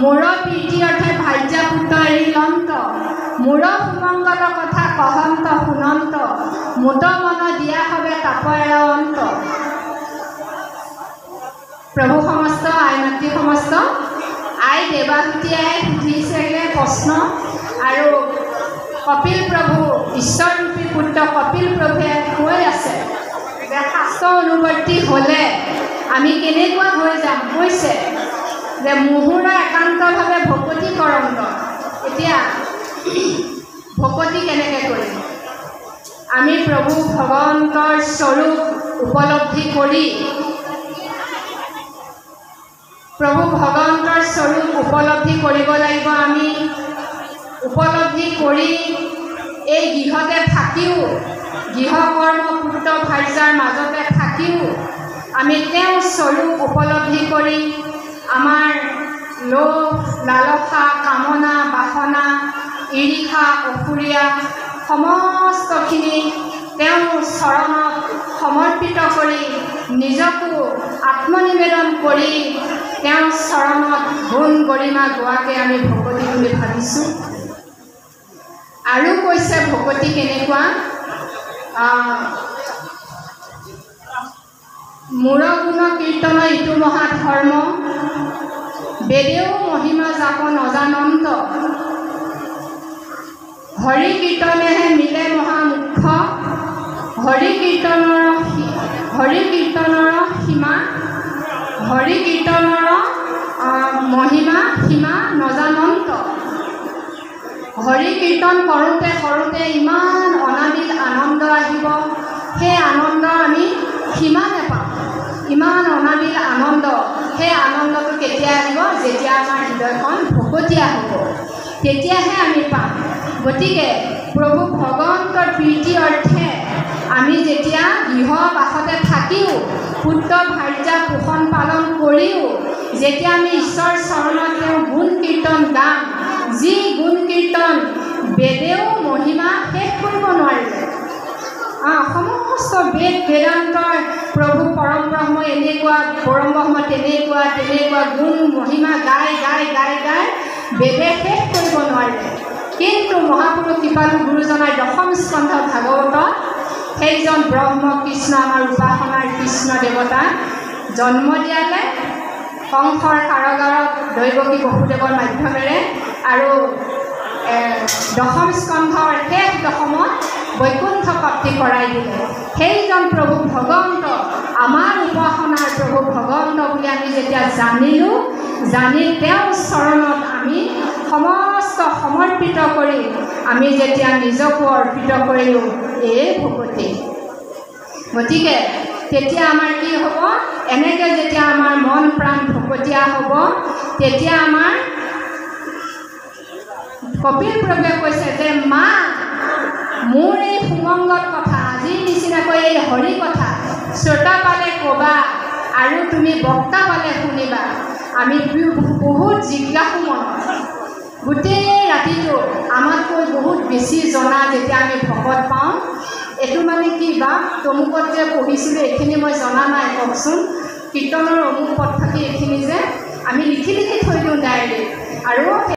मोर प्रीति अर्थे भाज्या पुत एरिलंत मोर सुमंगल कथा कहंत शुनंत मुत मन दिया हबे ताप एरावंत। प्रभु समस्त आई मातृ समस्त आई देवाहुति आई सुधिसे प्रश्न और कपिल प्रभु ईश्वर रूपी पुत्र कपिल प्रभुए কৈ আছে যে শাস্ত্ৰ অনুবৰ্তী হলে আমি কেনেকুৱা হৈ যাম কৈছে যে মুহুৰ একান্তভাৱে ভকতি কৰন্ত। এতিয়া ভকতি কেনেকৈ কৰিম আমি প্ৰভু ভগৱন্তৰ স্বৰূপ উপলব্ধি কৰি প্ৰভু ভগৱন্তৰ স্বৰূপ উপলব্ধি কৰিব লাগিব। আমি উপলব্ধি কৰি এই গৃহতে থাকিও গৃহকৰ্মপূত ভাৰ্যাৰ মাজতে থাকিও আমি তেওঁৰ স্বৰূপ উপলব্ধি কৰি আমাৰ লোভ লালসা কামনা বাসনা ঈৰ্ষা অসুৰীয়া সমস্তখিনি তেওঁৰ চৰণত সমৰ্পিত কৰি নিজকো আত্মনিবেদন কৰি তেওঁৰ চৰণত গুণ গৰিমা গোৱাকে আমি ভকতি বুলি ভাবিছোঁ। আৰু কৈছে ভকতি কেনেকুৱা মূৰ গুণ কীৰ্তন ইটো মহাধৰ্ম বেদেও মহিমা জাপ নজানন্ত হৰি কীৰ্তনেহে মিলে মহামুখ্য হৰি কীৰ্তনৰ সীমা হৰি কীৰ্তনৰ মহিমা সীমা নজানন্ত। হৰি কীৰ্তন কৰোঁতে কৰোঁতে ইমান অনাবিল আনন্দ আহিব, সেই আনন্দ আমি সীমা নাপাওঁ। ইমান অনাবিল আনন্দ, সেই আনন্দটো কেতিয়া আহিব যেতিয়া আমাৰ হৃদয়খন ভকতীয়া হ'ব, তেতিয়াহে আমি পাম। গতিকে প্ৰভু ভগৱন্তৰ প্ৰীতি অৰ্থে আমি যেতিয়া গৃহবাসতে থাকিও পুত্ৰ ভাৰ্যা পোষণ পালন কৰিও যেতিয়া আমি ঈশ্বৰ চৰণত তেওঁ গুণ কীৰ্তন গাম, যি গুণ কীৰ্তন বেদেও মহিমা শেষ কৰিব নোৱাৰিলে। সমস্ত বেদ বেদান্তৰ প্ৰভু পৰম ব্ৰহ্ম এনেকুৱা পৰম ব্ৰহ্ম তেনেকুৱা তেনেকুৱা গুণ মহিমা গাই গাই গাই গাই বেদে শেষ কৰিব নোৱাৰিলে। কিন্তু মহাপুৰুষ কৃপালু গুৰুজনাই দশম স্কন্ধ ভাগৱতত সেইজন ব্ৰহ্ম কৃষ্ণ আমাৰ উপাসনাৰ কৃষ্ণ দেৱতাক জন্ম দিয়ালে সংসাৰ কাৰাগাৰত দৈৱকী বসুদেৱৰ মাধ্যমেৰে আৰু দশম স্কন্ধৰ শেষ দশমত বৈকুণ্ঠ প্ৰাপ্তি কৰাই দিলে। সেইজন প্ৰভু ভগৱন্ত আমাৰ উপাসনাৰ প্ৰভু ভগৱন্ত বুলি আমি যেতিয়া জানিলোঁ, জানি তেওঁৰ চৰণত আমি সমস্ত সমৰ্পিত কৰি আমি যেতিয়া নিজকো অৰ্পিত কৰিলোঁ এই ভকতি। গতিকে তেতিয়া আমাৰ কি হ'ব, এনেকৈ যেতিয়া আমাৰ মন প্ৰাণ ভকতীয়া হ'ব তেতিয়া আমাৰ কপিল প্ৰভুৱে কৈছে যে মা মোৰ এই সুমংগল কথা আজিৰ নিচিনাকৈ এই হৰি কথা শ্ৰোতা পালে ক'বা আৰু তুমি বক্তা পালে শুনিবা। আমি বহুত জিজ্ঞাসু মনত গোটেই ৰাতিটো আমাতকৈ বহুত বেছি জনা যেতিয়া আমি ভকত পাওঁ, এইটো মানে কি বা তমুকত যে পঢ়িছিলোঁ এইখিনি মই জনা নাই কওকচোন, কীৰ্তনৰ অমুক পদ থাকি এইখিনি যে আমি লিখি লিখি থৈ দিওঁ ডায়েৰীত আৰু